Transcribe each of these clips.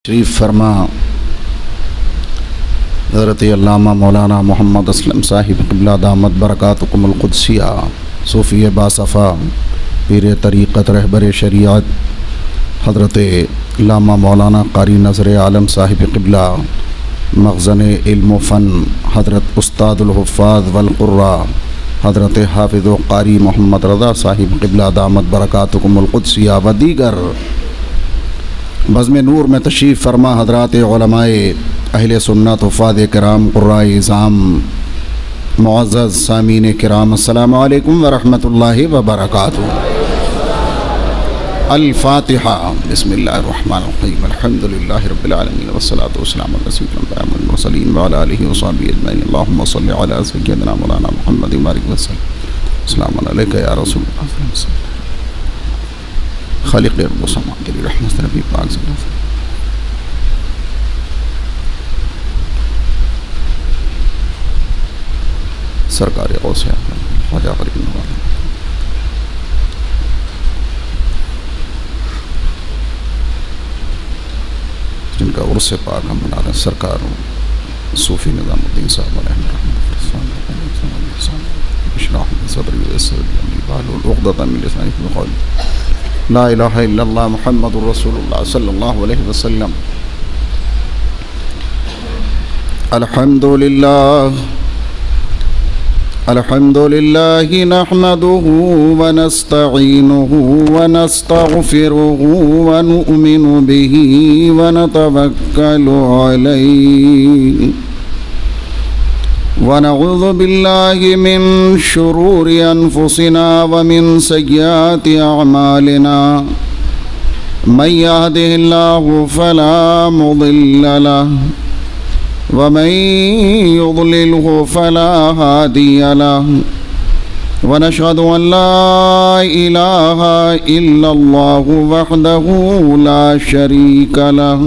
شریف فرما حضرت علامہ مولانا محمد اسلم صاحب قبلہ دامت برکاتکم القدسیہ صوفی باصفا پیر طریقت رہبر شریعت حضرت علامہ مولانا قاری نظر عالم صاحب قبلہ مخزن علم و فن حضرت استاد الحفاظ والقراء حضرت حافظ و قاری محمد رضا صاحب قبلہ دامت برکاتکم القدسیہ و دیگر بزم نور میں تشریف فرما حضرات علماء اہل سنت حفاظ کرام قراء اعظام معزز سامعین کرام السلام علیکم ورحمۃ اللہ وبرکاتہ۔ الفاتحہ۔ بسم اللہ الرحمن الرحیم الحمد للہ رب العالمین والصلاة والسلام علی سیدنا الانبیاء والمرسلین وعلی آلہ وصحبہ اجمعین اللہم صل علی سیدنا مولانا محمد وبارک وسلم السلام علیکم یا رسول اللہ خالق ارض و سما تیری رحمت نبی پاک صلی اللہ علیہ وسلم۔ سرکار غوث اعظم خواجہ غریب نواز جن کا عرس پاک ہم منا رہے ہیں، سرکار صوفی نظام الدین صاحب علیہ رحمۃ لا الہ الا اللہ محمد رسول اللہ صلی اللہ علیہ وسلم۔ الحمد للہ نحمده ونستعینه ونستغفره ونؤمن به ونتوکل علیہ ونعوذ باللہ من شرور انفسنا ومن سیئات اعمالنا من يهده الله فلا مضل له ومن يضلله فلا هادي له ونشهد ان لا اله الا الله وحده لا شريك له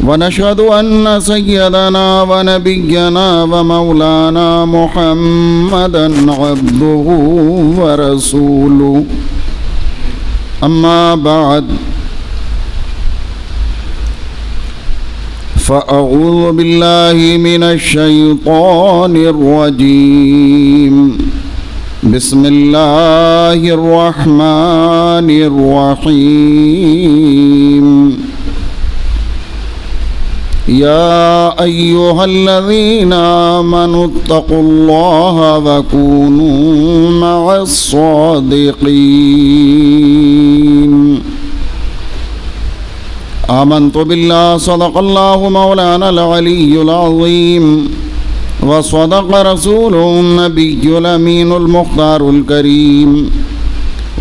ونشهد أن سيدنا ونبينا ومولانا محمدا عبده ورسوله أما بعد فأعوذ بالله من الشيطان الرجيم بسم الله الرحمن الرحيم يا أيها الذين آمنوا اتقوا الله وكونوا مع الصادقين آمنت بالله صدق الله مولانا العلي العظيم وصدق رسوله النبي الأمين المختار الكريم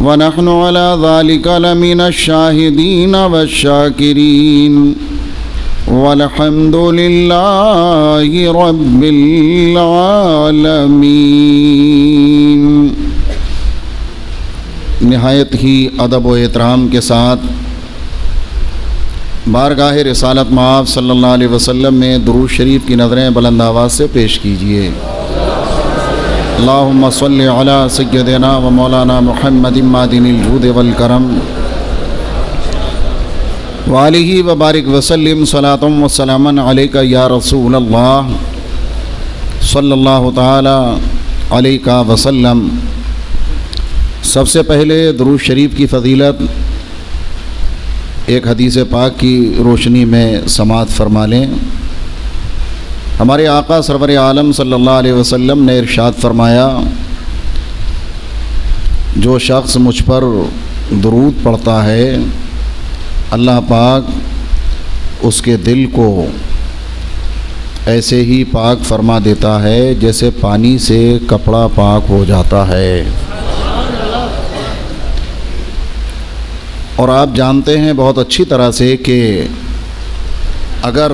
ونحن على ذلك لمن الشاهدين والشاكرين والحمد للہ رب العالمین۔ نہایت ہی ادب و احترام کے ساتھ بارگاہ رسالت مآب صلی اللہ علیہ وسلم میں درود شریف کی نظریں بلند آواز سے پیش کیجیے۔ اللہم صل علی سیدنا و مولانا محمد معدن الجود والکرم وآلہ وبارک وسلم صلاۃ و سلاما علیک یا رسول اللہ صلی اللہ تعالی علیہ وسلم۔ سب سے پہلے درود شریف کی فضیلت ایک حدیث پاک کی روشنی میں سماعت فرما لیں۔ ہمارے آقا سرور عالم صلی اللہ علیہ وسلم نے ارشاد فرمایا، جو شخص مجھ پر درود پڑھتا ہے اللہ پاک اس کے دل کو ایسے ہی پاک فرما دیتا ہے جیسے پانی سے کپڑا پاک ہو جاتا ہے۔ اور آپ جانتے ہیں بہت اچھی طرح سے کہ اگر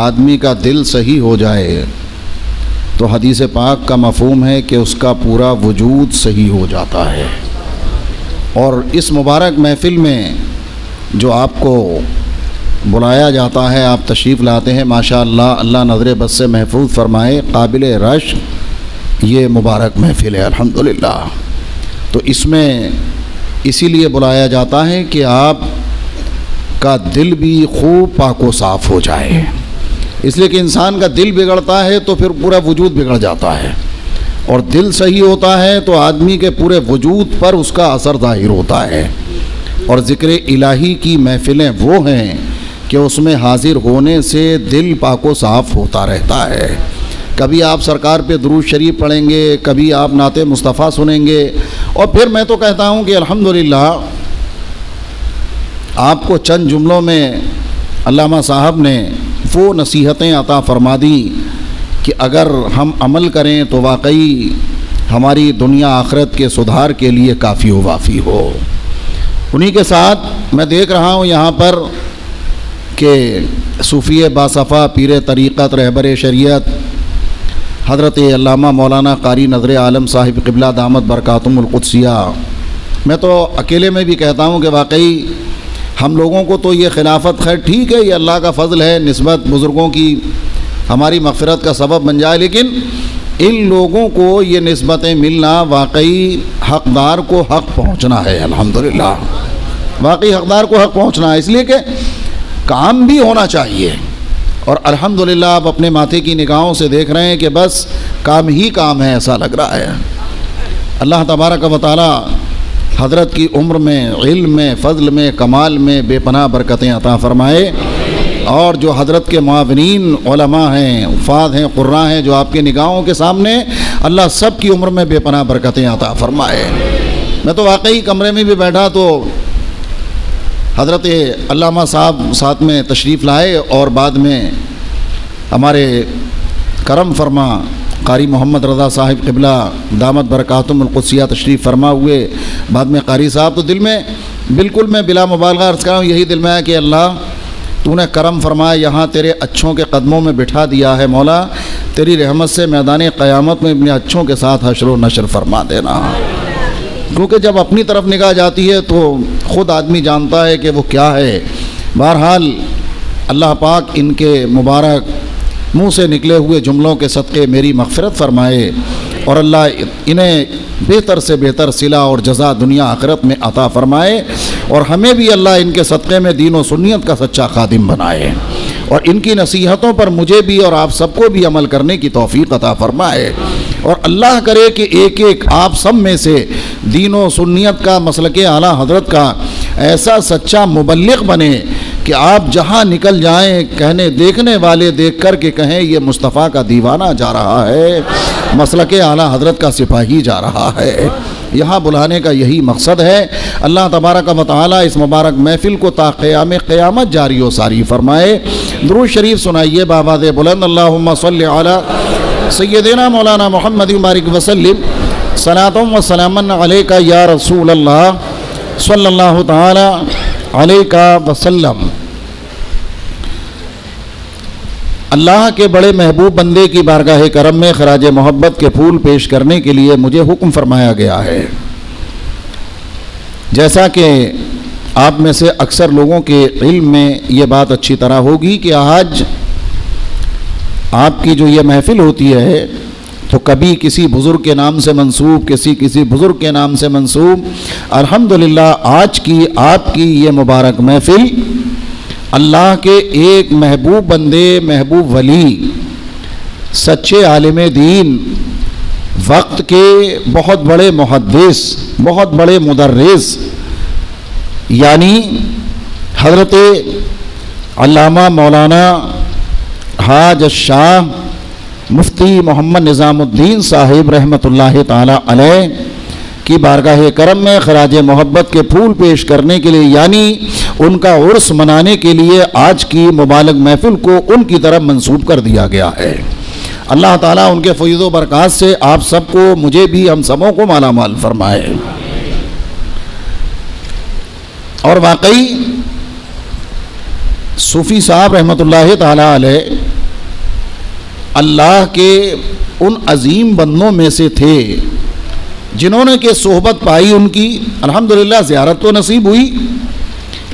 آدمی کا دل صحیح ہو جائے تو حدیث پاک کا مفہوم ہے کہ اس کا پورا وجود صحیح ہو جاتا ہے۔ اور اس مبارک محفل میں جو آپ کو بلایا جاتا ہے، آپ تشریف لاتے ہیں، ماشاءاللہ اللہ نظر بد سے محفوظ فرمائے، قابل رشک یہ مبارک محفل ہے الحمدللہ۔ تو اس میں اسی لیے بلایا جاتا ہے کہ آپ کا دل بھی خوب پاک و صاف ہو جائے، اس لیے کہ انسان کا دل بگڑتا ہے تو پھر پورا وجود بگڑ جاتا ہے، اور دل صحیح ہوتا ہے تو آدمی کے پورے وجود پر اس کا اثر ظاہر ہوتا ہے۔ اور ذکر الہی کی محفلیں وہ ہیں کہ اس میں حاضر ہونے سے دل پاک و صاف ہوتا رہتا ہے۔ کبھی آپ سرکار پہ درود شریف پڑھیں گے، کبھی آپ نعت مصطفیٰ سنیں گے، اور پھر میں تو کہتا ہوں کہ الحمدللہ آپ کو چند جملوں میں علامہ صاحب نے وہ نصیحتیں عطا فرما دی کہ اگر ہم عمل کریں تو واقعی ہماری دنیا آخرت کے سدھار کے لیے کافی و وافی ہو۔ انہی کے ساتھ میں دیکھ رہا ہوں یہاں پر کہ صوفی باصفا پیر طریقت رہبر شریعت حضرت علامہ مولانا قاری نظر عالم صاحب قبلہ دامت برکاتہم القدسیہ، میں تو اکیلے میں بھی کہتا ہوں کہ واقعی ہم لوگوں کو تو یہ خلافت خیر ٹھیک ہے، یہ اللہ کا فضل ہے، نسبت بزرگوں کی ہماری مغفرت کا سبب بن جائے، لیکن ان لوگوں کو یہ نسبتیں ملنا واقعی حقدار کو حق پہنچنا ہے۔ الحمدللہ واقعی حقدار کو حق پہنچنا ہے، اس لیے کہ کام بھی ہونا چاہیے، اور الحمدللہ آپ اپنے ماتھے کی نگاہوں سے دیکھ رہے ہیں کہ بس کام ہی کام ہے، ایسا لگ رہا ہے۔ اللہ تبارک و تعالی حضرت کی عمر میں، علم میں، فضل میں، کمال میں بے پناہ برکتیں عطا فرمائے، اور جو حضرت کے معاونین علماء ہیں، حفاظ ہیں، قراء ہیں جو آپ کی نگاہوں کے سامنے، اللہ سب کی عمر میں بے پناہ برکتیں عطا فرمائے۔ میں تو واقعی کمرے میں بھی بیٹھا تو حضرت علامہ صاحب ساتھ میں تشریف لائے، اور بعد میں ہمارے کرم فرما قاری محمد رضا صاحب قبلہ دامت برکاتہم القدسیہ تشریف فرما ہوئے، بعد میں قاری صاحب، تو دل میں بالکل میں بلا مبالغہ عرض کر رہا ہوں، یہی دل میں ہے کہ اللہ تو نے کرم فرمایا، یہاں تیرے اچھوں کے قدموں میں بٹھا دیا ہے، مولا تیری رحمت سے میدان قیامت میں اپنے اچھوں کے ساتھ حشر و نشر فرما دینا۔ کیونکہ جب اپنی طرف نگاہ جاتی ہے تو خود آدمی جانتا ہے کہ وہ کیا ہے۔ بہرحال اللہ پاک ان کے مبارک منہ سے نکلے ہوئے جملوں کے صدقے میری مغفرت فرمائے، اور اللہ انہیں بہتر سے بہتر صلہ اور جزا دنیا آخرت میں عطا فرمائے، اور ہمیں بھی اللہ ان کے صدقے میں دین و سنیت کا سچا خادم بنائے، اور ان کی نصیحتوں پر مجھے بھی اور آپ سب کو بھی عمل کرنے کی توفیق عطا فرمائے، اور اللہ کرے کہ ایک ایک آپ سب میں سے دین و سنیت کا مسلک اعلیٰ حضرت کا ایسا سچا مبلغ بنے کہ آپ جہاں نکل جائیں کہنے دیکھنے والے دیکھ کر کے کہیں یہ مصطفیٰ کا دیوانہ جا رہا ہے، مسلک اعلیٰ حضرت کا سپاہی جا رہا ہے۔ یہاں بلانے کا یہی مقصد ہے۔ اللہ تبارک و تعالی اس مبارک محفل کو تا قیام قیامت جاری و ساری فرمائے۔ درود شریف سنائیے بآواز بلند، اللہم صلی علی سیدنا مولانا محمد بارک وسلم، صلاۃ و سلام علیک یا رسول اللہ صلی اللہ تعالی علیہ وسلم۔ اللہ کے بڑے محبوب بندے کی بارگاہ کرم میں خراج محبت کے پھول پیش کرنے کے لیے مجھے حکم فرمایا گیا ہے۔ جیسا کہ آپ میں سے اکثر لوگوں کے علم میں یہ بات اچھی طرح ہوگی کہ آج آپ کی جو یہ محفل ہوتی ہے تو کبھی کسی بزرگ کے نام سے منسوب، کسی بزرگ کے نام سے منسوب، الحمدللہ آج کی آپ کی یہ مبارک محفل اللہ کے ایک محبوب بندے، محبوب ولی، سچے عالم دین، وقت کے بہت بڑے محدث، بہت بڑے مدرس، یعنی حضرت علامہ مولانا حاج الشاہ مفتی محمد نظام الدین صاحب رحمۃ اللہ تعالی علیہ کی بارگاہ کرم میں خراج محبت کے پھول پیش کرنے کے لیے، یعنی ان کا عرس منانے کے لیے آج کی مبارک محفل کو ان کی طرف منسوب کر دیا گیا ہے۔ اللہ تعالیٰ ان کے فیض و برکات سے آپ سب کو، مجھے بھی، ہم سبوں کو مالا مال فرمائے۔ اور واقعی صوفی صاحب رحمۃ اللہ تعالی علیہ اللہ کے ان عظیم بندوں میں سے تھے جنہوں نے کہ صحبت پائی ان کی، الحمدللہ زیارت تو نصیب ہوئی،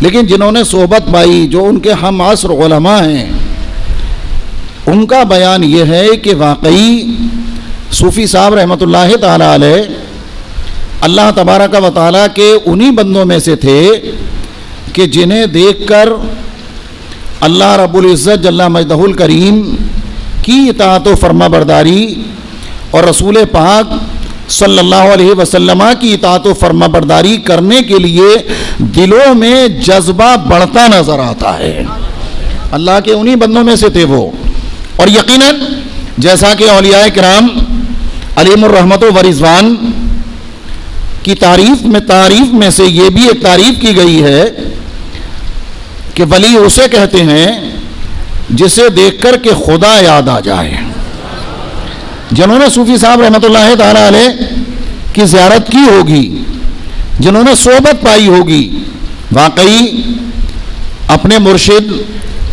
لیکن جنہوں نے صحبت پائی، جو ان کے ہم عصر علماء ہیں، ان کا بیان یہ ہے کہ واقعی صوفی صاحب رحمۃ اللہ تعالی علیہ اللہ تبارک و تعالیٰ کے انہی بندوں میں سے تھے کہ جنہیں دیکھ کر اللہ رب العزت جل مجدہ الکریم کی اطاعت و فرما برداری اور رسول پاک صلی اللہ علیہ وسلم کی اطاعت و فرما برداری کرنے کے لیے دلوں میں جذبہ بڑھتا نظر آتا ہے. اللہ کے انہی بندوں میں سے تھے وہ. اور یقیناً جیسا کہ اولیاء کرام علیہم الرحمت و رضوان کی تعریف میں سے یہ بھی ایک تعریف کی گئی ہے کہ ولی اسے کہتے ہیں جسے دیکھ کر کہ خدا یاد آ جائے. جنہوں نے صوفی صاحب رحمۃ اللہ تعالی علیہ کی زیارت کی ہوگی, جنہوں نے صحبت پائی ہوگی, واقعی اپنے مرشد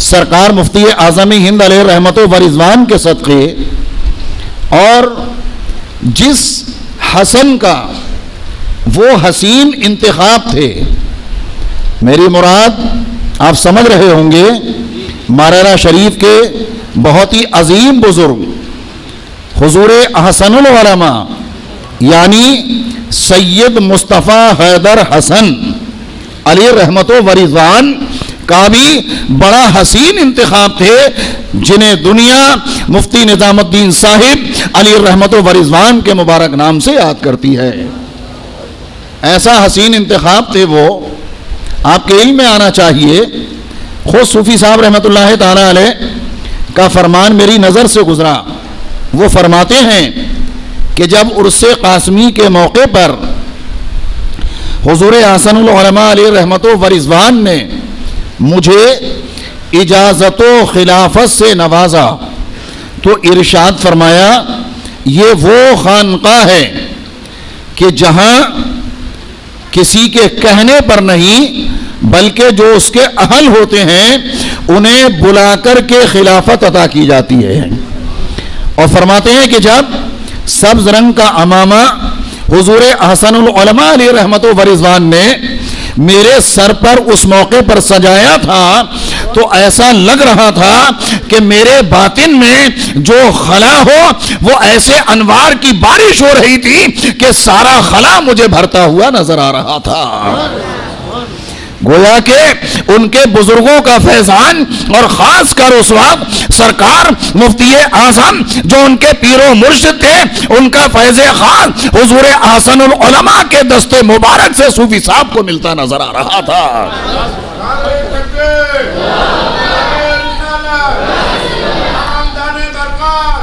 سرکار مفتی اعظم ہند علیہ رحمت و رضوان کے صدقے اور جس حسن کا وہ حسین انتخاب تھے, میری مراد آپ سمجھ رہے ہوں گے, ماررہ شریف کے بہت ہی عظیم بزرگ حضور احسن العلماء یعنی سید مصطفیٰ حیدر حسن علی رحمت و رضوان کا بھی بڑا حسین انتخاب تھے, جنہیں دنیا مفتی نظام الدین صاحب علی رحمت و رضوان کے مبارک نام سے یاد کرتی ہے. ایسا حسین انتخاب تھے وہ, آپ کے علم میں آنا چاہیے. خود صوفی صاحب رحمۃ اللہ تعالی علیہ کا فرمان میری نظر سے گزرا. وہ فرماتے ہیں کہ جب عرس قاسمی کے موقع پر حضور احسن العلماء علیہ رحمت و رضوان نے مجھے اجازت و خلافت سے نوازا تو ارشاد فرمایا یہ وہ خانقاہ ہے کہ جہاں کسی کے کہنے پر نہیں بلکہ جو اس کے اہل ہوتے ہیں انہیں بلا کر کے خلافت عطا کی جاتی ہے. اور فرماتے ہیں کہ جب سبز رنگ کا عمامہ حضور احسن العلماء علیہ رحمت و رضوان نے میرے سر پر اس موقع پر سجایا تھا تو ایسا لگ رہا تھا کہ میرے باطن میں جو خلا ہو وہ ایسے انوار کی بارش ہو رہی تھی کہ سارا خلا مجھے بھرتا ہوا نظر آ رہا تھا. گویا کہ ان کے بزرگوں کا فیضان اور خاص کر اس وقت سرکار مفتی اعظم جو ان کے پیر و مرشد تھے ان کا فیض خاص حضور احسن العلماء کے دست مبارک سے صوفی صاحب کو ملتا نظر آ رہا تھا.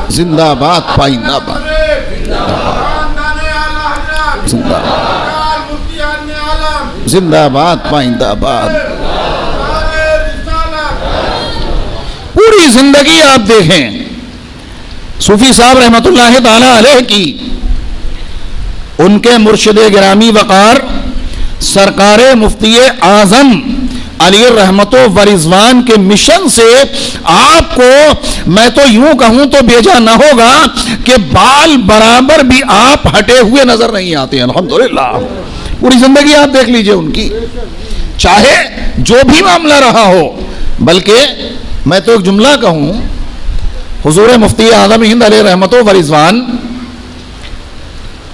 زندہ باد پائندہ باد, زندہ زندہ باد پائندہ باد. پوری زندگی آپ دیکھیں صوفی صاحب رحمت اللہ تعالی علیہ کی, ان کے مرشد گرامی وقار سرکار مفتی اعظم علی رحمت و رضوان کے مشن سے آپ کو میں تو یوں کہوں تو بھیجا نہ ہوگا کہ بال برابر بھی آپ ہٹے ہوئے نظر نہیں آتے. الحمدللہ پوری زندگی آپ دیکھ لیجئے ان کی, چاہے جو بھی معاملہ رہا ہو. بلکہ میں تو ایک جملہ کہوں, حضور مفتی اعظم ہند علیہ رحمت و رضوان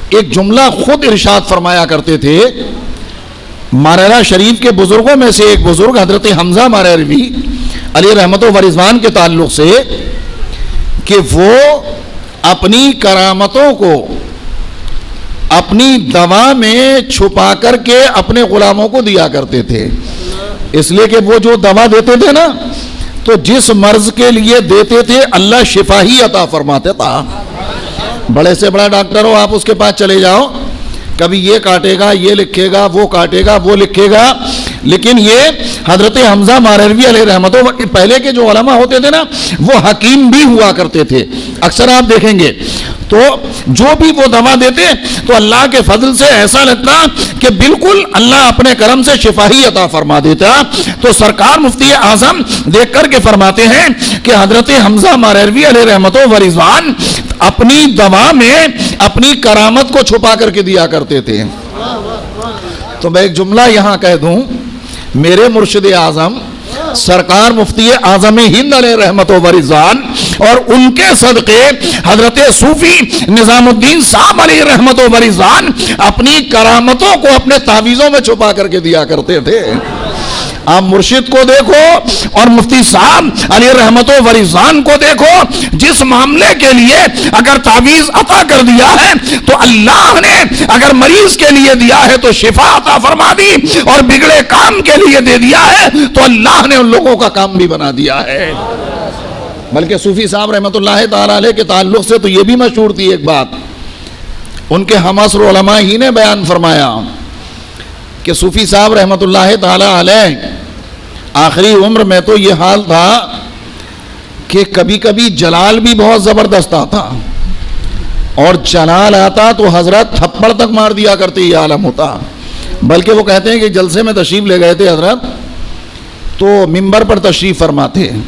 ایک جملہ خود ارشاد فرمایا کرتے تھے. ماررہ شریف کے بزرگوں میں سے ایک بزرگ حضرت حمزہ مارروی علیہ رحمت و رضوان کے تعلق سے کہ وہ اپنی کرامتوں کو اپنی دوا میں چھپا کر کے اپنے غلاموں کو دیا کرتے تھے. اس لیے کہ وہ جو دوا دیتے تھے نا تو جس مرض کے لیے دیتے تھے اللہ شفا ہی عطا فرماتے تھا. بڑے سے بڑا ڈاکٹر ہو آپ اس کے پاس چلے جاؤ, کبھی یہ کاٹے گا, یہ لکھے گا, وہ کاٹے گا, وہ لکھے گا. لیکن یہ حضرت حمزہ مارروی علیہ رحمت و پہلے کے جو علماء ہوتے تھے نا وہ حکیم بھی ہوا کرتے تھے. اکثر آپ دیکھیں گے تو جو بھی وہ دوا دیتے تو اللہ کے فضل سے ایسا لگتا کہ بالکل اللہ اپنے کرم سے شفا ہی عطا فرما دیتا. تو سرکار مفتی اعظم دیکھ کر کے فرماتے ہیں کہ حضرت حمزہ مارروی علیہ رحمت و رضوان اپنی دوا میں اپنی کرامت کو چھپا کر کے دیا کرتے تھے. تو میں ایک جملہ یہاں کہہ دوں, میرے مرشد اعظم سرکار مفتی اعظم ہند علیہ رحمت و رضوان اور ان کے صدقے حضرت صوفی نظام الدین صاحب علیہ رحمت و رضوان اپنی کرامتوں کو اپنے تعویذوں میں چھپا کر کے دیا کرتے تھے. آپ مرشد کو دیکھو اور مفتی صاحب علی رحمت و فریضان کو دیکھو، جس معاملے کے لیے اگر تعویذ عطا کر دیا ہے تو اللہ نے اگر مریض کے لیے دیا ہے تو شفا عطا فرما دی، اور بگڑے کام کے لیے دے دیا ہے تو اللہ نے ان لوگوں کا کام بھی بنا دیا ہے۔ بلکہ صوفی صاحب رحمت اللہ تعالی علیہ کے تعلق سے تو یہ بھی مشہور تھی ایک بات، ان کے ہم عصر علماء ہی نے بیان فرمایا کہ صوفی صاحب رحمت اللہ تعالی علیہ آخری عمر میں تو یہ حال تھا کہ کبھی کبھی جلال بھی بہت زبردست آتا، اور جلال آتا تو حضرت تھپڑ تک مار دیا کرتے، یہ عالم ہوتا۔ بلکہ وہ کہتے ہیں کہ جلسے میں تشریف لے گئے تھے حضرت، تو منبر پر تشریف فرماتے ہیں۔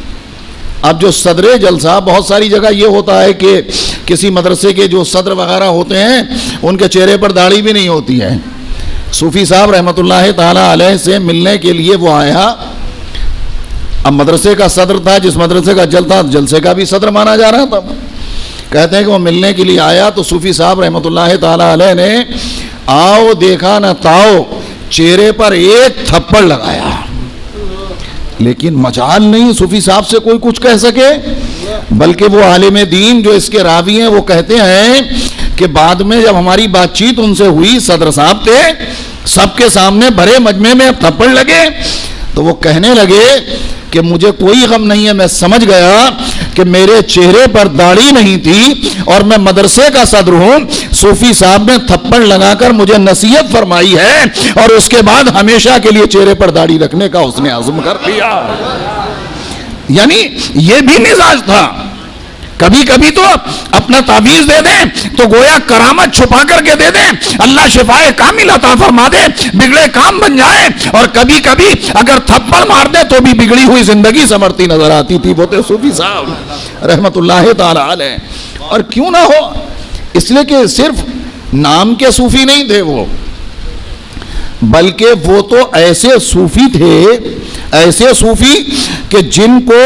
اب جو صدر جلسہ بہت ساری جگہ یہ ہوتا ہے کہ کسی مدرسے کے جو صدر وغیرہ ہوتے ہیں ان کے چہرے پر داڑھی بھی نہیں ہوتی ہے۔ صوفی صاحب رحمت اللہ تعالی علیہ سے ملنے کے لیے وہ آیا، اب مدرسے کا صدر تھا، جس مدرسے کا جلسے کا بھی صدر مانا جا رہا تھا۔ کہتے ہیں کہ وہ ملنے کے لیے آیا تو صوفی صاحب رحمت اللہ تعالی علیہ نے آؤ دیکھا نہ تاؤ چہرے پر ایک تھپڑ لگایا، لیکن مجال نہیں صوفی صاحب سے کوئی کچھ کہہ سکے۔ بلکہ وہ عالم دین جو اس کے راوی ہیں وہ کہتے ہیں کہ بعد میں جب ہماری بات چیت ان سے ہوئی، صدر صاحب تھے، سب کے سامنے بھرے مجمع میں اب تھپڑ لگے، تو وہ کہنے لگے کہ مجھے کوئی غم نہیں ہے، میں سمجھ گیا کہ میرے چہرے پر داڑھی نہیں تھی اور میں مدرسے کا صدر ہوں، صوفی صاحب نے تھپڑ لگا کر مجھے نصیحت فرمائی ہے، اور اس کے بعد ہمیشہ کے لیے چہرے پر داڑھی رکھنے کا اس نے عزم کر لیا۔ یعنی یہ بھی مزاج تھا، کبھی کبھی تو اپنا تعویذ دے دیں تو گویا کرامت چھپا کر کے دے دیں، اللہ شفائے کامل عطا فرما دے، بگڑے کام بن جائے، اور کبھی کبھی اگر تھپڑ مار دے تو بھی بگڑی ہوئی زندگی سنورتی نظر آتی تھی۔ وہ تھے صوفی صاحب رحمت اللہ تعالی علیہ۔ اور کیوں نہ ہو، اس لیے کہ صرف نام کے صوفی نہیں تھے وہ، بلکہ وہ تو ایسے صوفی تھے، ایسے صوفی کہ جن کو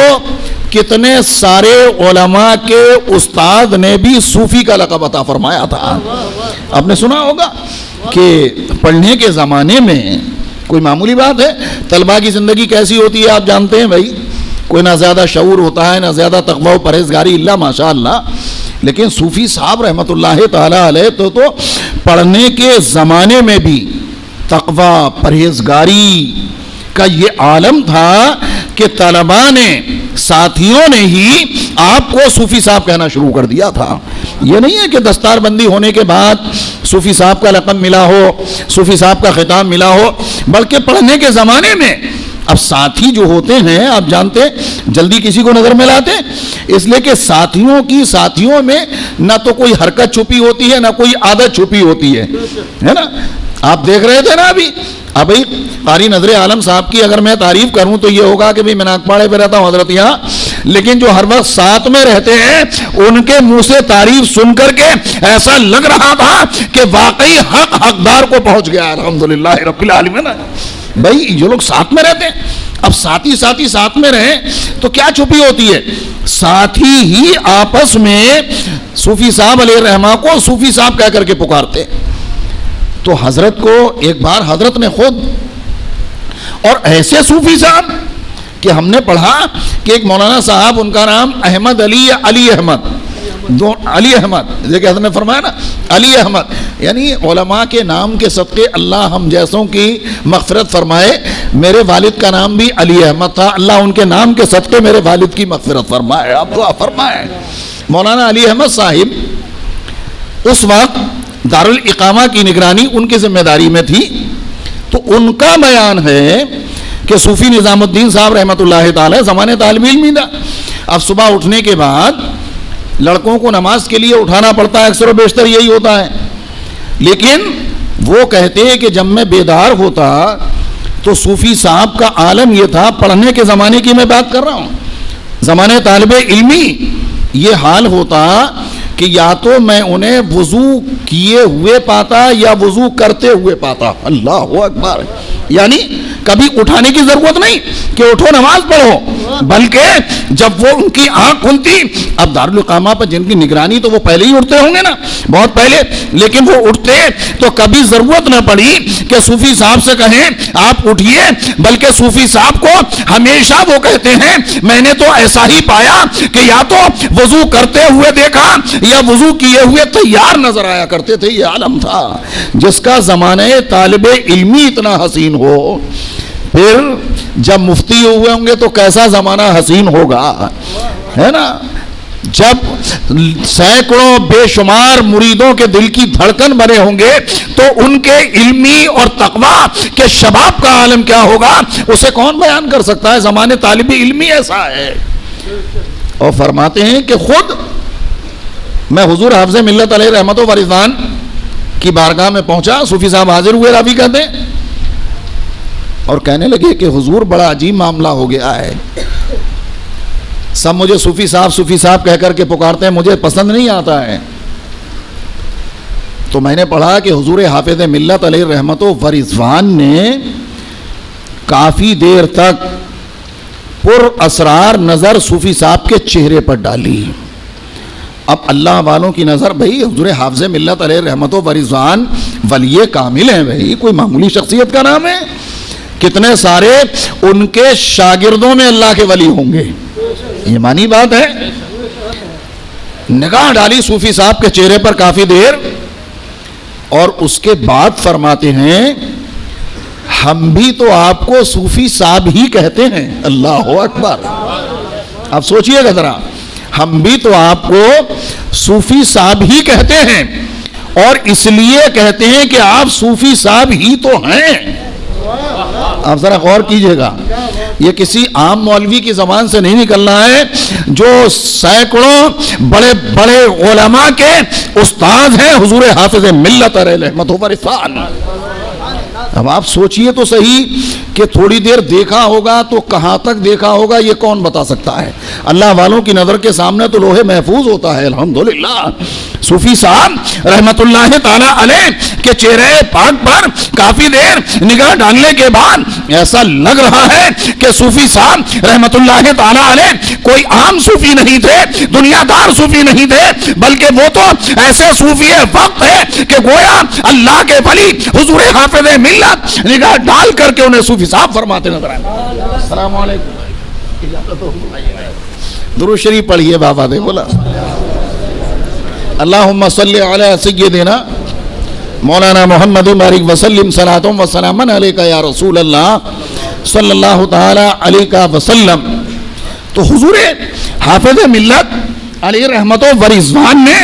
کتنے سارے علماء کے استاد نے بھی صوفی کا لقب عطا فرمایا تھا۔ آپ نے سنا ہوگا کہ پڑھنے کے زمانے میں کوئی معمولی بات ہے، طلباء کی زندگی کیسی ہوتی ہے آپ جانتے ہیں بھائی، کوئی نہ زیادہ شعور ہوتا ہے نہ زیادہ تقوی و پرہیزگاری اللہ ماشاء اللہ، لیکن صوفی صاحب رحمت اللہ تعالی علیہ تو پڑھنے کے زمانے میں بھی تقوی پرہیزگاری کا یہ عالم تھا کہ طلباء نے، ساتھیوں نے ہی آپ کو صوفی صاحب کہنا شروع کر دیا تھا۔ یہ نہیں ہے کہ دستار بندی ہونے کے بعد صوفی صاحب کا لقب ملا ہو، صوفی صاحب کا خطاب ملا ہو، بلکہ پڑھنے کے زمانے میں اب ساتھی جو ہوتے ہیں آپ جانتے جلدی کسی کو نظر میں لاتے، اس لیے کہ ساتھیوں میں نہ تو کوئی حرکت چھپی ہوتی ہے نہ کوئی عادت چھپی ہوتی ہے نا۔ آپ دیکھ رہے تھے نا ابھی قاری نظر عالم صاحب کی اگر میں تعریف کروں تو یہ ہوگا کہ میں ناگپاڑے پہ رہتا ہوں حضرت یہاں، لیکن جو ہر وقت ساتھ میں رہتے ہیں ان کے منہ سے تعریف سن کر کے ایسا لگ رہا تھا کہ واقعی حق حقدار کو پہنچ گیا، الحمدللہ رب العالمین۔ بھائی جو لوگ ساتھ میں رہتے ہیں، اب ساتھی ساتھ میں رہیں تو کیا چھپی ہوتی ہے، ساتھی ہی آپس میں صوفی صاحب علیہ الرحمہ کو صوفی صاحب کہہ کر کے پکارتے۔ تو حضرت کو ایک بار حضرت نے خود، اور ایسے صوفی صاحب کہ ہم نے پڑھا کہ ایک مولانا صاحب ان کا نام احمد علی احمد حضرت نے فرمایا نا علی احمد، یعنی علماء کے نام کے صدقے اللہ ہم جیسوں کی مغفرت فرمائے۔ میرے والد کا نام بھی علی احمد تھا، اللہ ان کے نام کے صدقے میرے والد کی مغفرت فرمائے، آپ دعا فرمائے۔ مولانا علی احمد صاحب اس وقت دارالاقامہ کی نگرانی ان کی ذمہ داری میں تھی، تو ان کا بیان ہے کہ صوفی نظام الدین صاحب رحمت اللہ تعالی زمانے طالب علمی تھا، اب صبح اٹھنے کے بعد لڑکوں کو نماز کے لیے اٹھانا پڑتا ہے، اکثر و بیشتر یہی ہوتا ہے، لیکن وہ کہتے ہیں کہ جب میں بیدار ہوتا تو صوفی صاحب کا عالم یہ تھا، پڑھنے کے زمانے کی میں بات کر رہا ہوں، زمانے طالب علمی یہ حال ہوتا کہ یا تو میں انہیں وضو کیے ہوئے پاتا یا وضو کرتے ہوئے پاتا، اللہ اکبر، یعنی کبھی اٹھانے کی ضرورت نہیں کہ اٹھو نماز پڑھو، بلکہ جب وہ ان کی آنکھ کھلتی، اب دارالقامہ پر جن کی نگرانی تو وہ پہلے ہی اٹھتے ہوں گے نا، بہت پہلے، لیکن وہ اٹھتے تو کبھی ضرورت نہ پڑی کہ صوفی صاحب سے کہیں آپ اٹھیے، بلکہ صوفی صاحب کو ہمیشہ وہ کہتے ہیں میں نے تو ایسا ہی پایا کہ یا تو وضو کرتے ہوئے دیکھا یا وضو کیے ہوئے تیار نظر آیا کرتے تھے۔ یہ عالم تھا جس کا زمانہ طالب علمی اتنا حسین ہو، پھر جب مفتی ہوئے ہوں گے تو کیسا زمانہ حسین ہوگا، ہے نا؟ جب سینکڑوں بے شمار مریدوں کے دل کی دھڑکن بنے ہوں گے تو ان کے علمی اور تقوی کے شباب کا عالم کیا ہوگا اسے کون بیان کر سکتا ہے؟ زمانے طالب علمی ایسا ہے۔ اور فرماتے ہیں کہ خود میں حضور حافظ ملت علیہ رحمت و رضوان کی بارگاہ میں پہنچا، صوفی صاحب حاضر ہوئے، راوی کہتے ہیں، اور کہنے لگے کہ حضور بڑا عجیب معاملہ ہو گیا ہے، سب مجھے صوفی صاحب کہہ کر کے پکارتے ہیں، مجھے پسند نہیں آتا ہے۔ تو میں نے پڑھا کہ حضور حافظ ملت علیہ رحمت و رضوان نے کافی دیر تک پر اسرار نظر صوفی صاحب کے چہرے پر ڈالی۔ اب اللہ والوں کی نظر، بھئی حضور حافظ ملت علیہ رحمت و رضوان ولی کامل ہیں، بھئی کوئی معمولی شخصیت کا نام ہے؟ کتنے سارے ان کے شاگردوں میں اللہ کے ولی ہوں گے، یہ مانی بات ہے۔ نگاہ ڈالی صوفی صاحب کے چہرے پر کافی دیر، اور اس کے بعد فرماتے ہیں ہم بھی تو آپ کو صوفی صاحب ہی کہتے ہیں۔ اللہ اکبر! اب سوچئے گا ذرا، ہم بھی تو آپ کو صوفی صاحب ہی کہتے ہیں، اور اس لیے کہتے ہیں کہ آپ صوفی صاحب ہی تو ہیں۔ آپ ذرا غور کیجئے گا، یہ کسی عام مولوی کی زبان سے نہیں نکلنا ہے، جو سینکڑوں بڑے بڑے علماء کے استاد ہیں حضور حافظ ملت علیہ رحمت و رضوان۔ اب آپ سوچئے تو صحیح کہ تھوڑی دیر دیکھا ہوگا تو کہاں تک دیکھا ہوگا یہ کون بتا سکتا ہے؟ اللہ والوں کی نظر کے سامنے تو لوہے محفوظ ہوتا ہے، الحمدللہ۔ صوفی صاحب رحمت اللہ تعالی علیہ کے چہرے پاک پر کافی دیر نگاہ ڈالنے کے بعد ایسا لگ رہا ہے کہ صوفی صاحب رحمت اللہ تعالی علیہ کوئی عام صوفی نہیں تھے، دنیا دار صوفی نہیں تھے، بلکہ وہ تو ایسے صوفی وقت ہے کہ گویا اللہ کے ولی حضور حافظ ملت نگاہ ڈال کر کے انہیں صوفی صاحب فرماتے نظر آئے۔ السلام علیکم، درود شریف پڑھیے بابا دے بولا اللہم صلی علی سیدنا مولانا محمد بارک وسلم صلاۃ و سلام علیکہ یا رسول اللہ صلی اللہ تعالی علیہ وسلم۔ تو حضور حافظ ملت علیہ رحمت و رضوان نے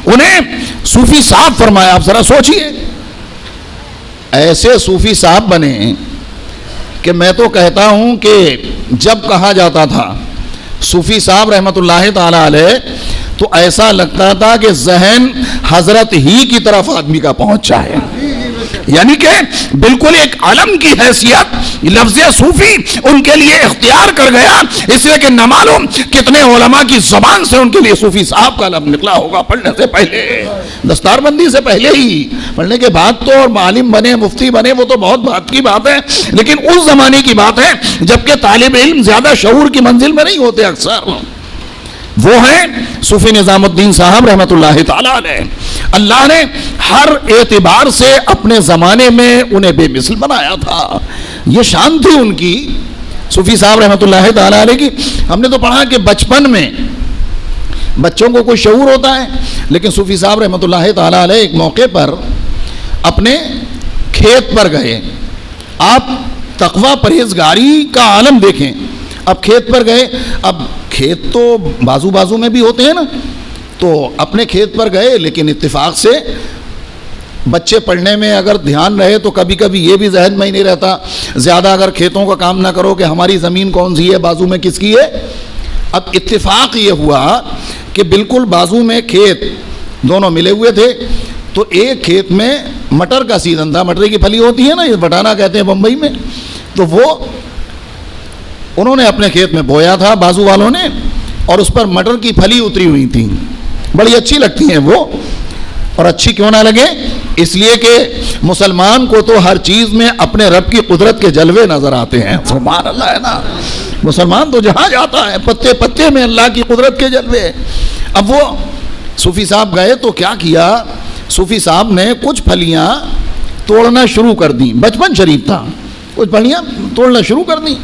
انہیں صوفی صاحب فرمایا۔ آپ ذرا سوچئے، ایسے صوفی صاحب بنے کہ میں تو کہتا ہوں کہ جب کہا جاتا تھا صوفی صاحب رحمت اللہ تعالی علیہ تو ایسا لگتا تھا کہ ذہن حضرت ہی کی طرف آدمی کا پہنچا ہے، یعنی کہ بالکل ایک علم کی حیثیت لفظ صوفی ان کے لیے اختیار کر گیا، اس لیے کہ نہ معلوم کتنے علماء کی زبان سے ان کے لیے صوفی صاحب کا لفظ نکلا ہوگا پڑھنے سے پہلے، دستار بندی سے پہلے ہی۔ پڑھنے کے بعد تو اور عالم بنے، مفتی بنے، وہ تو بہت بات کی بات ہے، لیکن اس زمانے کی بات ہے جبکہ طالب علم زیادہ شعور کی منزل میں نہیں ہوتے اکثر۔ وہ ہیں صوفی نظام الدین صاحب رحمت اللہ تعالی علیہ۔ اللہ نے ہر اعتبار سے اپنے زمانے میں انہیں بے مثل بنایا تھا، یہ شان تھی ان کی، صوفی صاحب رحمت اللہ تعالی علیہ کی۔ ہم نے تو پڑھا کہ بچپن میں بچوں کو کوئی شعور ہوتا ہے، لیکن صوفی صاحب رحمت اللہ تعالی علیہ ایک موقع پر اپنے کھیت پر گئے۔ آپ تقوی پرہیزگاری کا عالم دیکھیں، اب کھیت پر گئے، اب کھیت تو بازو بازو میں بھی ہوتے ہیں نا، تو اپنے کھیت پر گئے، لیکن اتفاق سے بچے پڑھنے میں اگر دھیان رہے تو کبھی کبھی یہ بھی ذہن میں ہی نہیں رہتا، زیادہ اگر کھیتوں کا کام نہ کرو کہ ہماری زمین کون سی ہے، بازو میں کس کی ہے۔ اب اتفاق یہ ہوا کہ بالکل بازو میں کھیت دونوں ملے ہوئے تھے، تو ایک کھیت میں مٹر کا سیزن تھا، مٹر کی پھلی ہوتی ہے نا، یہ بٹانا کہتے ہیں بمبئی میں، تو وہ انہوں نے اپنے کھیت میں بویا تھا بازو والوں نے، اور اس پر مٹر کی پھلی اتری ہوئی تھی، بڑی اچھی لگتی ہیں وہ۔ اور اچھی کیوں نہ لگے؟ اس لیے کہ مسلمان کو تو ہر چیز میں اپنے رب کی قدرت کے جلوے نظر آتے ہیں. سبحان اللہ ہے نا. مسلمان تو جہاں جاتا ہے پتے پتے میں اللہ کی قدرت کے جلوے. اب وہ صوفی صاحب گئے تو کیا کیا؟ صوفی صاحب نے کچھ پھلیاں توڑنا شروع کر دیں. بچپن شریف تھا, کچھ پھلیاں توڑنا شروع کر دیں.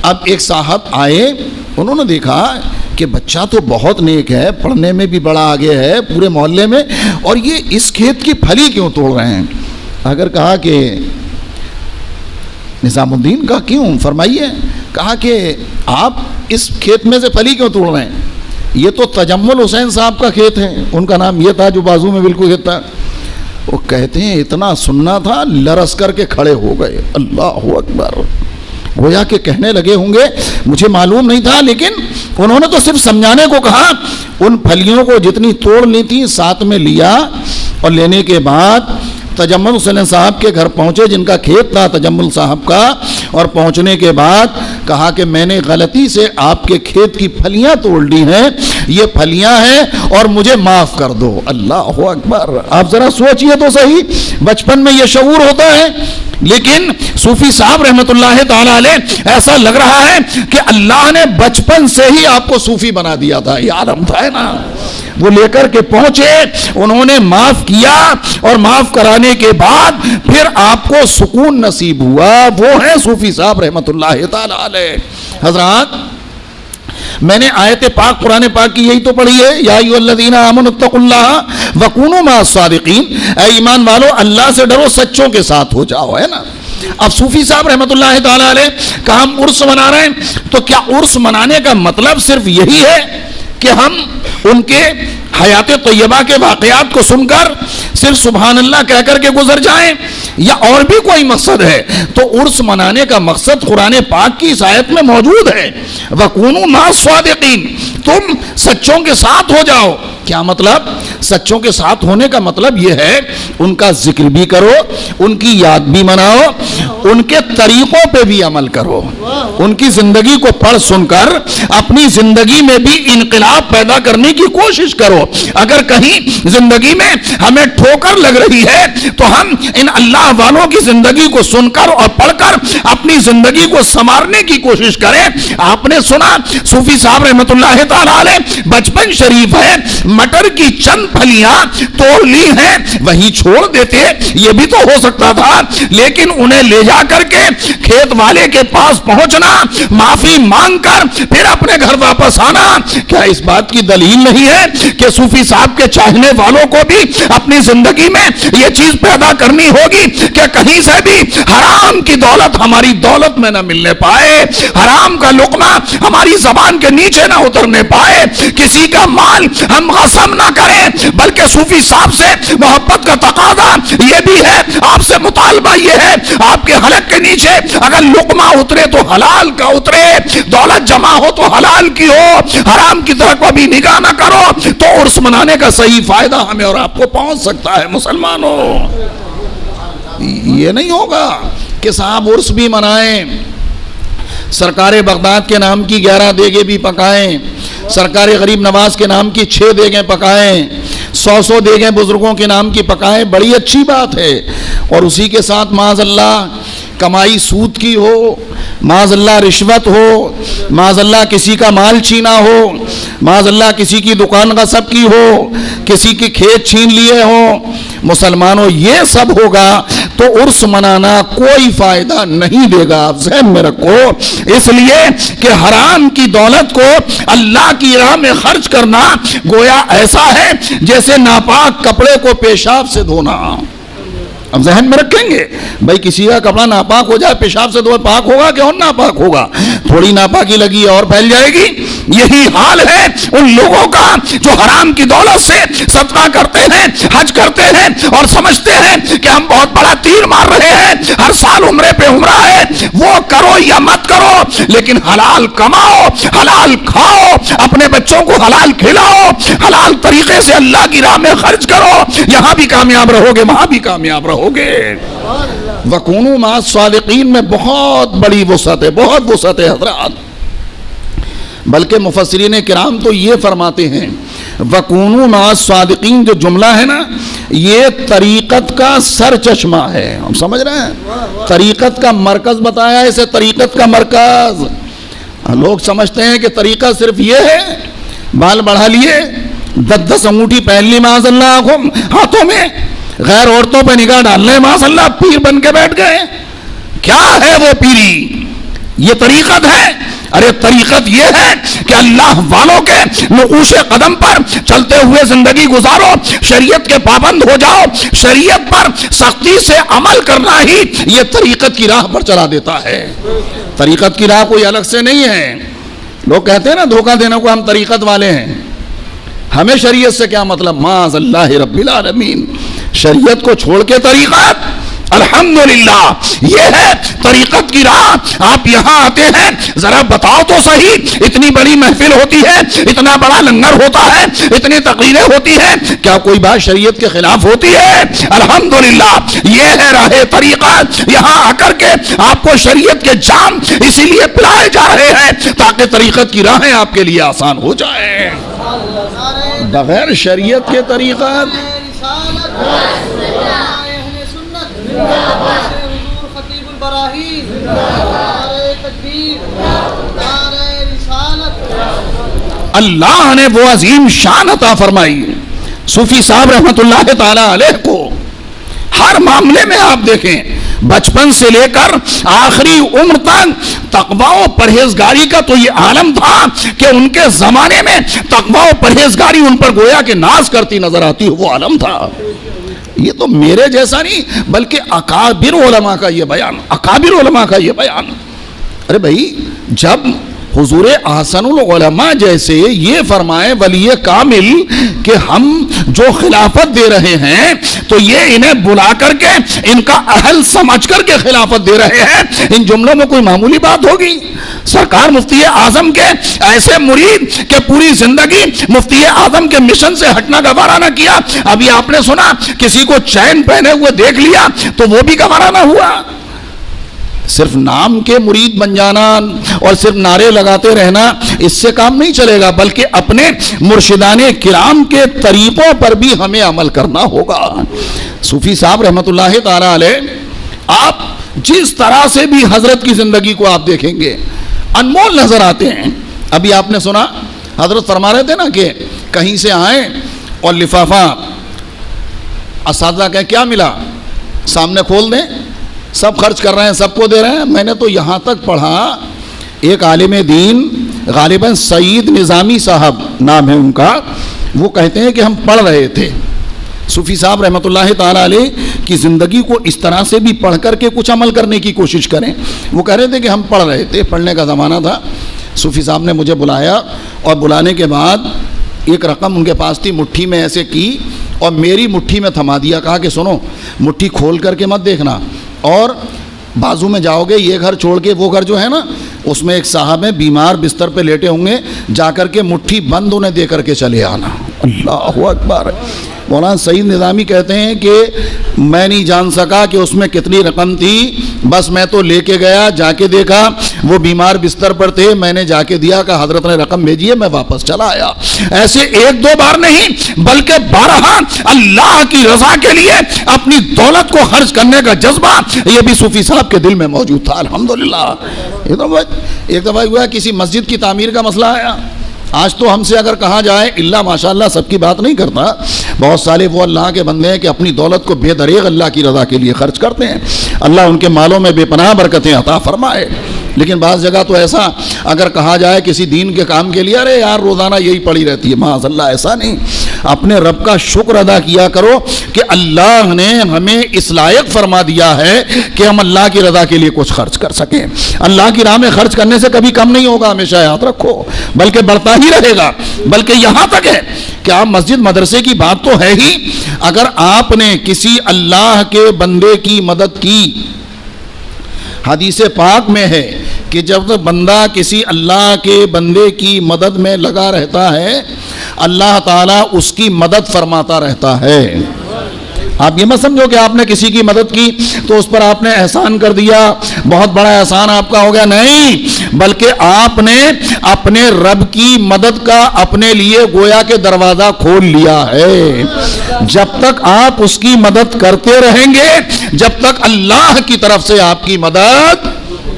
اب ایک صاحب آئے, انہوں نے دیکھا کہ بچہ تو بہت نیک ہے, پڑھنے میں بھی بڑا آگے ہے پورے محلے میں, اور یہ اس کھیت کی پھلی کیوں توڑ رہے ہیں؟ اگر کہا کہ نظام الدین کا کیوں فرمائیے, کہا کہ آپ اس کھیت میں سے پھلی کیوں توڑ رہے ہیں؟ یہ تو تجمل حسین صاحب کا کھیت ہے, ان کا نام یہ تھا جو بازو میں بالکل کھیت تھا. وہ کہتے ہیں اتنا سننا تھا لرس کر کے کھڑے ہو گئے. اللہ اکبر. گویا کہ کہنے لگے ہوں گے مجھے معلوم نہیں تھا, لیکن انہوں نے تو صرف سمجھانے کو کہا. ان پھلیوں کو جتنی توڑ لی تھی ساتھ میں لیا, اور لینے کے بعد تجمل حسین صاحب کے گھر پہنچے, جن کا کھیت تھا تجمل صاحب کا, اور پہنچنے کے بعد کہا کہ میں نے غلطی سے آپ کے کھیت کی پھلیاں توڑ لی ہیں, یہ پھلیاں ہیں اور مجھے معاف کر دو. اللہ اکبر. آپ ذرا سوچئے تو صحیح, بچپن میں یہ شعور ہوتا ہے, لیکن صوفی صاحب رحمت اللہ تعالی علیہ ایسا لگ رہا ہے کہ اللہ نے بچپن سے ہی آپ کو صوفی بنا دیا تھا. یہ عالم تھا نا. وہ لے کر کے پہنچے, انہوں نے معاف کیا, اور معاف کرانے کے بعد پھر آپ کو سکون نصیب ہوا. وہ ہیں صوفی صاحب رحمت اللہ تعالی علیہ. حضرات, میں نے آیت پاک قرآن پاک کی یہی تو پڑھی ہے, یا ایھا الذین آمنوا اتقوا اللہ وکونوا مع الصادقین. اے ایمان والو اللہ سے ڈرو, سچوں کے ساتھ ہو جاؤ, ہے نا. اب صوفی صاحب رحمت اللہ تعالی علیہ کہ ہم عرس منا رہے ہیں, تو کیا عرس منانے کا مطلب صرف یہی ہے کہ ہم ان کے حیات طیبہ کے واقعات کو سن کر صرف سبحان اللہ کہہ کر کے گزر جائیں, یا اور بھی کوئی مقصد ہے؟ تو عرس منانے کا مقصد قرآن پاک کی اس آیت میں موجود ہے, وَكُونُوا مَعَ الصَّادِقِينَ, تم سچوں کے ساتھ ہو جاؤ. کیا مطلب؟ سچوں کے ساتھ ہونے کا مطلب یہ ہے ان کا ذکر بھی کرو, ان کی یاد بھی مناؤ, ان کے طریقوں پہ بھی عمل کرو, ان کی زندگی کو پڑھ سن کر اپنی زندگی میں بھی انقلاب پیدا کرنے کی کوشش کرو. اگر کہیں زندگی میں ہمیں ٹھوکر لگ رہی ہے تو ہم ان اللہ والوں کی زندگی کو سن کر اور پڑھ کر اپنی زندگی کو سنوارنے کی کوشش کریں. آپ نے سنا صوفی صاحب رحمت اللہ تعالی علیہ بچپن شریف ہے, مٹر کی چند پھلیاں توڑ لی ہیں, وہیں چھوڑ دیتے, یہ بھی تو ہو سکتا تھا, لیکن انہیں لے جا کر کے کھیت والے کے پاس پہنچنا, معافی مانگ کر پھر اپنے گھر واپس آنا. کیا اس بات کی دلیل نہیں ہے کہ صوفی صاحب کے چاہنے والوں کو بھی اپنی زندگی میں یہ چیز پیدا کرنی ہوگی کہ کہیں سے بھی حرام کی دولت ہماری دولت میں نہ ملنے پائے, حرام کا لقمہ ہماری زبان کے نیچے نہ اترنے پائے, کسی کا مال ہم غصب نہ کریں, بلکہ صوفی صاحب سے محبت کا تقاضا یہ بھی ہے, آپ سے مطالبہ یہ ہے آپ کے حلق کے نیچے اگر لقمہ اترے تو حلال کا اترے, دولت جمع ہو تو حلال کی ہو, حرام کی طرف کبھی نگاہ نہ کرو, تو عرس منانے کا صحیح فائدہ ہمیں اور آپ کو پہنچ سکتا ہے. مسلمانوں, یہ نہیں ہوگا کہ صاحب عرس بھی منائیں, سرکار بغداد کے نام کی 11 دیگیں بھی پکائیں, سرکار غریب نواز کے نام کی 6 دیگیں پکائیں, 100 دیگیں بزرگوں کے نام کی پکائیں, بڑی اچھی بات ہے. اور اسی کے ساتھ معاذ اللہ کمائی سود کی ہو, معاذ اللہ رشوت ہو, معاذ اللہ کسی کا مال چھینا ہو, معاذ اللہ کسی کی دکان غصب کی ہو, کسی کے کھیت چھین لیے ہوں, مسلمانوں یہ سب ہوگا تو عرس منانا کوئی فائدہ نہیں دے گا. آپ ذہن میں رکھو, اس لیے کہ حرام کی دولت کو اللہ کی راہ میں خرچ کرنا گویا ایسا ہے جیسے ناپاک کپڑے کو پیشاب سے دھونا. اب ذہن میں رکھیں گے بھائی, کسی کا کپڑا ناپاک ہو جائے پیشاب سے دھوئے, پاک ہوگا کہ اور ناپاک ہوگا؟ تھوڑی ناپاکی لگی اور پھیل جائے گی. یہی حال ہے ان لوگوں کا جو حرام کی دولت سے صدقہ کرتے ہیں, حج کرتے ہیں اور سمجھتے ہیں کہ ہم بہت بڑا تیر مار رہے ہیں, ہر سال عمرے پہ عمرہ ہے. وہ کرو یا مت کرو, لیکن حلال کماؤ, حلال کھاؤ, اپنے بچوں کو حلال کھلاؤ, حلال طریقے سے اللہ کی راہ میں خرچ کرو. یہاں بھی کامیاب رہو گے, وہاں بھی کامیاب رہو گے. وَكُونُوا مَعَ الصَّادِقِينَ میں بہت بڑی وسعت ہے, بہت وسعت ہے حضرات. بلکہ مفسرین کرام تو یہ فرماتے ہیں وَكُونُوا مَعَ الصَّادِقِينَ جو جملہ ہے نا, یہ طریقت کا سر چشمہ ہے. ہم سمجھ رہے ہیں؟ طریقت کا مرکز بتایا اسے، طریقت کا مرکز. لوگ سمجھتے ہیں کہ طریقہ صرف یہ ہے، بال بڑھا لیے، 10 انگوٹھی پہن لی معاذ اللہ ہاتھوں میں، غیر عورتوں پہ نگاہ ڈال لیں معاذ اللہ، پیر بن کے بیٹھ گئے. کیا ہے وہ پیری؟ یہ طریقت ہے؟ ارے طریقت یہ ہے کہ اللہ والوں کے نقوش قدم پر چلتے ہوئے زندگی گزارو، شریعت کے پابند ہو جاؤ. شریعت پر سختی سے عمل کرنا ہی یہ طریقت کی راہ پر چلا دیتا ہے. طریقت کی راہ کوئی الگ سے نہیں ہے. لوگ کہتے ہیں نا دھوکہ دینے کو ہم طریقت والے ہیں. ہمیں شریعت سے کیا مطلب؟ معاذ اللہ رب العالمین. شریعت کو چھوڑ کے طریقت، الحمدللہ یہ ہے طریقت کی راہ. آپ یہاں آتے ہیں، ذرا بتاؤ تو صحیح، اتنی بڑی محفل ہوتی ہے، اتنا بڑا لنگر ہوتا ہے، اتنی تقریریں ہوتی ہیں، کیا کوئی بات شریعت کے خلاف ہوتی ہے؟ الحمدللہ یہ ہے راہ طریقت. یہاں آ کر کے آپ کو شریعت کے جام اسی لیے پلائے جا رہے ہیں تاکہ طریقت کی راہیں آپ کے لیے آسان ہو جائیں. بغیر شریعت کے طریقت اللہ نے وہ عظیم شان عطا فرمائی. صوفی صاحب رحمت اللہ تعالی علیہ کو ہر معاملے میں آپ دیکھیں، بچپن سے لے کر آخری عمر تک تقوی و پرہیزگاری کا تو یہ عالم تھا کہ ان کے زمانے میں تقوی و پرہیزگاری ان پر گویا کہ ناز کرتی نظر آتی، وہ عالم تھا. یہ تو میرے جیسا نہیں بلکہ اکابر علماء کا یہ بیان، اکابر علماء کا یہ بیان. ارے بھائی، جب حضور احسن العلماء جیسے یہ فرمائے ولی کامل کہ ہم جو خلافت دے رہے ہیں تو یہ انہیں بلا کر کے ان کا اہل سمجھ کر کے خلافت دے رہے ہیں، ان جملوں میں کوئی معمولی بات ہوگی؟ سرکار مفتی اعظم کے ایسے مرید کہ پوری زندگی مفتی اعظم کے مشن سے ہٹنا گوارا نہ کیا. ابھی آپ نے سنا کسی کو چین پہنے ہوئے دیکھ لیا تو وہ بھی گوارا نہ ہوا. صرف نام کے مرید بن جانا اور صرف نعرے لگاتے رہنا اس سے کام نہیں چلے گا، بلکہ اپنے مرشدان کرام کے طریقوں پر بھی ہمیں عمل کرنا ہوگا. صوفی صاحب رحمت اللہ تعالی علیہ، آپ جس طرح سے بھی حضرت کی زندگی کو آپ دیکھیں گے انمول نظر آتے ہیں. ابھی آپ نے سنا حضرت فرما رہے تھے نا کہ کہیں سے آئیں اور لفافہ اساتذہ کہیں کیا ملا، سامنے کھول دیں، سب خرچ کر رہے ہیں، سب کو دے رہے ہیں. میں نے تو یہاں تک پڑھا، ایک عالم دین غالباً سعید نظامی صاحب نام ہے ان کا، وہ کہتے ہیں کہ ہم پڑھ رہے تھے. صوفی صاحب رحمت اللہ تعالی علیہ کی زندگی کو اس طرح سے بھی پڑھ کر کے کچھ عمل کرنے کی کوشش کریں. وہ کہہ رہے تھے کہ ہم پڑھ رہے تھے، پڑھنے کا زمانہ تھا. صوفی صاحب نے مجھے بلایا اور بلانے کے بعد ایک رقم ان کے پاس تھی، مٹھی میں ایسے کی اور میری مٹھی میں تھما دیا. کہا کہ سنو، مٹھی کھول کر کے مت دیکھنا، اور بازو میں جاؤ گے یہ گھر چھوڑ کے وہ گھر جو ہے نا اس میں ایک صاحب ہیں بیمار بستر پہ لیٹے ہوں گے، جا کر کے مٹھی بند انہیں دے کر کے چلے آنا. اللہ اکبر. مولانا سعید نظامی کہتے ہیں کہ میں نہیں جان سکا کہ اس میں کتنی رقم تھی، بس میں تو لے کے گیا، جا کے دیکھا وہ بیمار بستر پر تھے، میں نے جا کے دیا، کہ حضرت نے رقم بھیجی ہے، میں واپس چلا آیا. ایسے ایک دو بار نہیں بلکہ بارہا اللہ کی رضا کے لیے اپنی دولت کو خرچ کرنے کا جذبہ یہ بھی صوفی صاحب کے دل میں موجود تھا. الحمدللہ. ایک دفعہ ہوا کسی مسجد کی تعمیر کا مسئلہ آیا. آج تو ہم سے اگر کہا جائے اللہ ماشاءاللہ سب کی بات نہیں کرتا، بہت سارے وہ اللہ کے بندے ہیں کہ اپنی دولت کو بے دریغ اللہ کی رضا کے لیے خرچ کرتے ہیں. اللہ ان کے مالوں میں بے پناہ برکتیں عطا فرمائے. لیکن بعض جگہ تو ایسا اگر کہا جائے کسی دین کے کام کے لیے، ارے یار روزانہ یہی پڑی رہتی ہے، معاذ اللہ. ایسا نہیں. اپنے رب کا شکر ادا کیا کرو کہ اللہ نے ہمیں اس لائق فرما دیا ہے کہ ہم اللہ کی رضا کے لیے کچھ خرچ کر سکیں. اللہ کی راہ میں خرچ کرنے سے کبھی کم نہیں ہوگا، ہمیشہ یاد رکھو، بلکہ بڑھتا ہی رہے گا. بلکہ یہاں تک ہے کہ آپ مسجد مدرسے کی بات تو ہے ہی، اگر آپ نے کسی اللہ کے بندے کی مدد کی، حدیث پاک میں ہے کہ جب بندہ کسی اللہ کے بندے کی مدد میں لگا رہتا ہے اللہ تعالیٰ اس کی مدد فرماتا رہتا ہے. آپ یہ مت سمجھو کہ آپ نے کسی کی مدد کی تو اس پر آپ نے احسان کر دیا، بہت بڑا احسان آپ کا ہو گیا، نہیں، بلکہ آپ نے اپنے رب کی مدد کا اپنے لیے گویا کہ دروازہ کھول لیا ہے۔ جب تک آپ اس کی مدد کرتے رہیں گے، جب تک اللہ کی طرف سے آپ کی مدد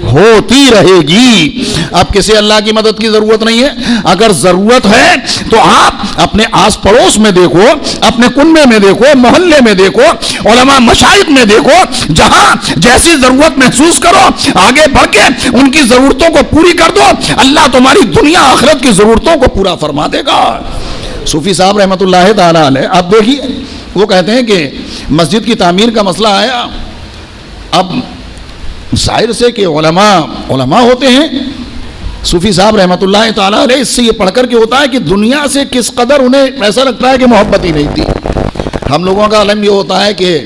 ہوتی رہے گی۔ اب کسی اللہ کی مدد کی ضرورت نہیں ہے، اگر ضرورت ہے تو آپ اپنے آس پڑوس میں دیکھو، اپنے کنبے میں دیکھو، محلے میں دیکھو، علماء مشائخ میں دیکھو، جہاں جیسی ضرورت محسوس کرو آگے بڑھ کے ان کی ضرورتوں کو پوری کر دو، اللہ تمہاری دنیا آخرت کی ضرورتوں کو پورا فرما دے گا۔ صوفی صاحب رحمۃ اللہ تعالی علیہ، اب دیکھیے وہ کہتے ہیں کہ مسجد کی تعمیر کا مسئلہ آیا، اب ظاہر سے کہ علماء ہوتے ہیں، صوفی صاحب رحمۃ اللہ تعالیٰ علیہ اس سے یہ پڑھ کر کے ہوتا ہے کہ دنیا سے کس قدر انہیں ایسا لگتا ہے کہ محبت ہی نہیں تھی۔ ہم لوگوں کا علم یہ ہوتا ہے کہ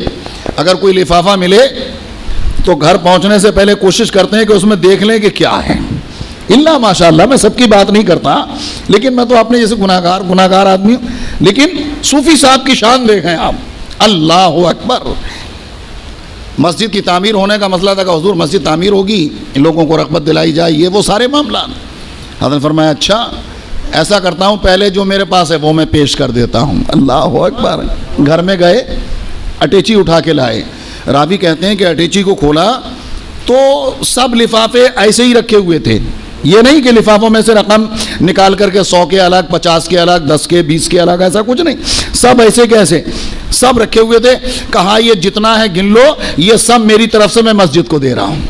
اگر کوئی لفافہ ملے تو گھر پہنچنے سے پہلے کوشش کرتے ہیں کہ اس میں دیکھ لیں کہ کیا ہے، اللہ ماشاء اللہ، میں سب کی بات نہیں کرتا، لیکن میں تو اپنے جیسے گناہ گار آدمی ہوں، لیکن صوفی صاحب کی شان دیکھیں آپ، اللہ اکبر۔ مسجد کی تعمیر ہونے کا مسئلہ تھا کہ حضور مسجد تعمیر ہوگی، ان لوگوں کو رغبت دلائی جائے، یہ وہ سارے معاملات۔ حضرت نے فرمایا اچھا ایسا کرتا ہوں، پہلے جو میرے پاس ہے وہ میں پیش کر دیتا ہوں۔ اللہ اکبر۔ گھر میں گئے، اٹیچی اٹھا کے لائے، راوی کہتے ہیں کہ اٹیچی کو کھولا تو سب لفافے ایسے ہی رکھے ہوئے تھے، یہ نہیں کہ لفافوں میں سے رقم نکال کر کے 100 کے الگ، 50 کے الگ، 10 کے، 20 کے الگ، ایسا کچھ نہیں، سب ایسے کیسے سب رکھے ہوئے تھے۔ کہا یہ جتنا ہے گن لو، یہ سب میری طرف سے میں مسجد کو دے رہا ہوں۔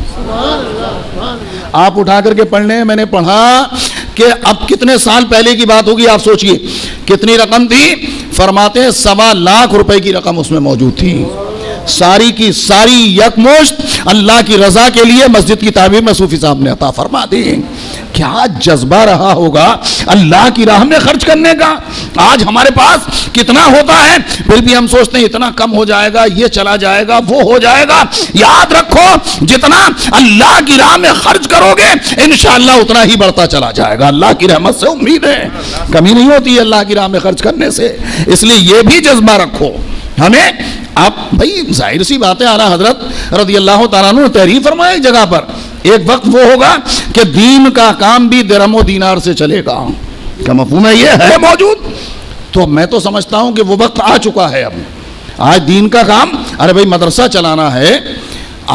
آپ اٹھا کر کے پڑھ لیں، میں نے پڑھا کہ اب کتنے سال پہلے کی بات ہوگی، آپ سوچئے کتنی رقم تھی؟ فرماتے ہیں 1.25 لاکھ روپے کی رقم اس میں موجود تھی، ساری کی ساری یکمشت اللہ کی رضا کے لیے مسجد کی تعمیر میں صوفی صاحب نے عطا فرما دی۔ کیا جذبہ رہا ہوگا اللہ کی راہ میں خرچ کرنے کا۔ آج ہمارے پاس کتنا ہوتا ہے، پھر بھی ہم سوچتے ہیں اتنا کم ہو جائے گا، یہ چلا جائے گا، وہ ہو جائے گا۔ یاد رکھو جتنا اللہ کی راہ میں خرچ کرو گے انشاءاللہ اتنا ہی بڑھتا چلا جائے گا۔ اللہ کی رحمت سے امید ہے، کمی نہیں ہوتی ہے اللہ کی راہ میں خرچ کرنے سے، اس لیے یہ بھی جذبہ رکھو۔ ہمیں آپ بھائی ظاہر سی بات ہے، اعلیٰ حضرت رضی اللہ تعالیٰ عنہ نے تحریر فرمایا ایک جگہ پر، ایک وقت وہ ہوگا کہ دین کا کام بھی درہم و دینار سے چلے گا۔ کا مفہوم ہے یہ ہے موجود، تو میں تو سمجھتا ہوں کہ وہ وقت آ چکا ہے۔ اب آج دین کا کام، ارے بھائی مدرسہ چلانا ہے،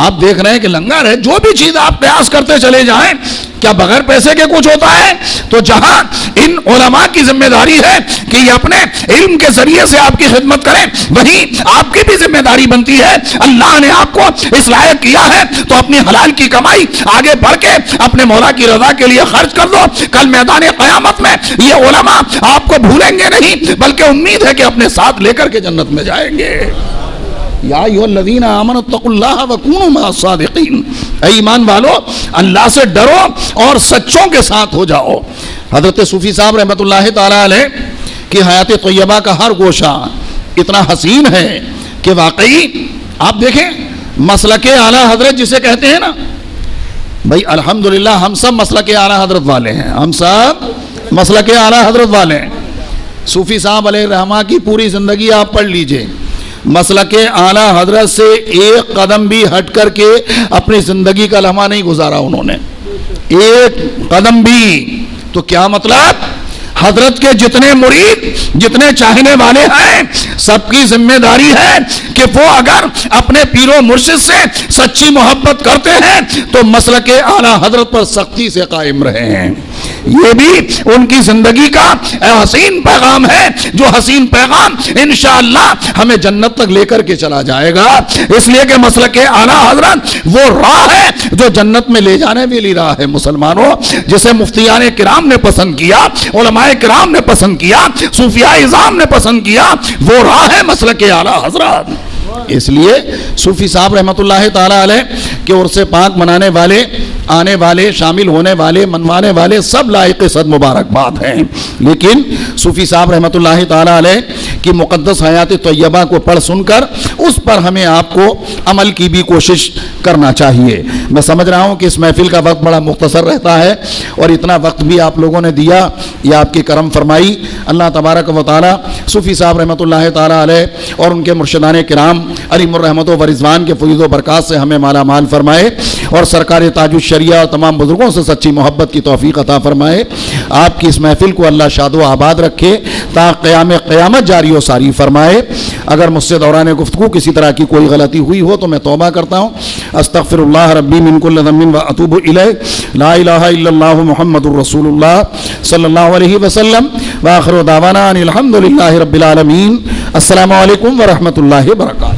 آپ دیکھ رہے ہیں کہ لنگر ہے، جو بھی چیز آپ قیاس کرتے چلے جائیں، کیا بغیر پیسے کے کچھ ہوتا ہے؟ تو جہاں ان علماء کی ذمہ داری ہے کہ یہ اپنے علم کے ذریعے سے آپ کی خدمت کریں، وہیں آپ کی بھی ذمہ داری بنتی ہے، اللہ نے آپ کو اس لائق کیا ہے تو اپنی حلال کی کمائی آگے بڑھ کے اپنے مولا کی رضا کے لیے خرچ کر دو۔ کل میدان قیامت میں یہ علماء آپ کو بھولیں گے نہیں، بلکہ امید ہے کہ اپنے ساتھ لے کر کے جنت میں جائیں گے۔ یا ایھا الذین آمنوا اتقوا اللہ وکونوا مع الصادقین، اے ایمان والو اللہ سے ڈرو اور سچوں کے ساتھ ہو جاؤ۔ حضرت صوفی صاحب رحمۃ اللہ تعالی علیہ کی حیات طیبہ کا ہر گوشہ اتنا حسین ہے کہ واقعی آپ دیکھیں مسلک اعلیٰ حضرت جسے کہتے ہیں نا، بھائی الحمدللہ ہم سب مسلک اعلیٰ حضرت والے ہیں، ہم سب مسلک اعلیٰ حضرت والے ہیں۔ صوفی صاحب علیہ الرحمہ کی پوری زندگی آپ پڑھ لیجئے، مسلک اعلیٰ حضرت سے ایک قدم بھی ہٹ کر کے اپنی زندگی کا لمحہ نہیں گزارا انہوں نے، ایک قدم بھی۔ تو کیا مطلب؟ حضرت کے جتنے مرید، جتنے چاہنے والے ہیں، سب کی ذمہ داری ہے کہ وہ اگر اپنے پیر و مرشد سے سچی محبت کرتے ہیں تو مسلک اعلیٰ حضرت پر سختی سے قائم رہے ہیں۔ یہ بھی ان کی زندگی کا حسین پیغام ہے، جو حسین پیغام انشاءاللہ ہمیں جنت تک لے کر کے چلا جائے گا۔ اس لیے کہ مسلک اعلیٰ حضرت وہ راہ ہے جو جنت میں لے جانے والی راہ ہے مسلمانوں، جسے مفتیان کرام نے پسند کیا، علماء کرام نے پسند کیا، صوفیاء اعظام نے پسند کیا، وہ راہ ہے مسلک اعلیٰ حضرت۔ اس لیے صوفی صاحب رحمۃ اللہ تعالی علیہ کہ عرس پاک منانے والے، آنے والے، شامل ہونے والے، منوانے والے سب لائق صد مبارکباد ہیں، لیکن صوفی صاحب رحمۃ اللہ تعالی علیہ کی مقدس حیات طیبہ کو پڑھ سن کر اس پر ہمیں آپ کو عمل کی بھی کوشش کرنا چاہیے۔ میں سمجھ رہا ہوں کہ اس محفل کا وقت بڑا مختصر رہتا ہے اور اتنا وقت بھی آپ لوگوں نے دیا، یہ آپ کی کرم فرمائی۔ اللہ تبارک و تعالی صوفی صاحب رحمۃ اللہ تعالیٰ علیہ اور ان کے مرشدان کرام علیہم الرحمت و رضوان کے فیض و برکات سے ہمیں مالا مال فرمائے، اور سرکار تاج الشریعہ اور تمام بزرگوں سے سچی محبت کی توفیق عطا فرمائے۔ آپ کی اس محفل کو اللہ شاد و آباد رکھے تا قیامت جاری و ساری فرمائے۔ اگر مجھ سے دوران گفتگو کسی طرح کی کوئی غلطی ہوئی ہو تو میں توبہ کرتا ہوں۔ استغفر اللہ ربی من کل ذنب و اتوب الیہ۔ لا الہ الا اللہ محمد الرسول اللہ صلی اللہ علیہ وسلم۔ وآخر دعوانا ان الحمد للہ رب العالمین۔ السلام علیکم ورحمۃ اللہ وبرکاتہ۔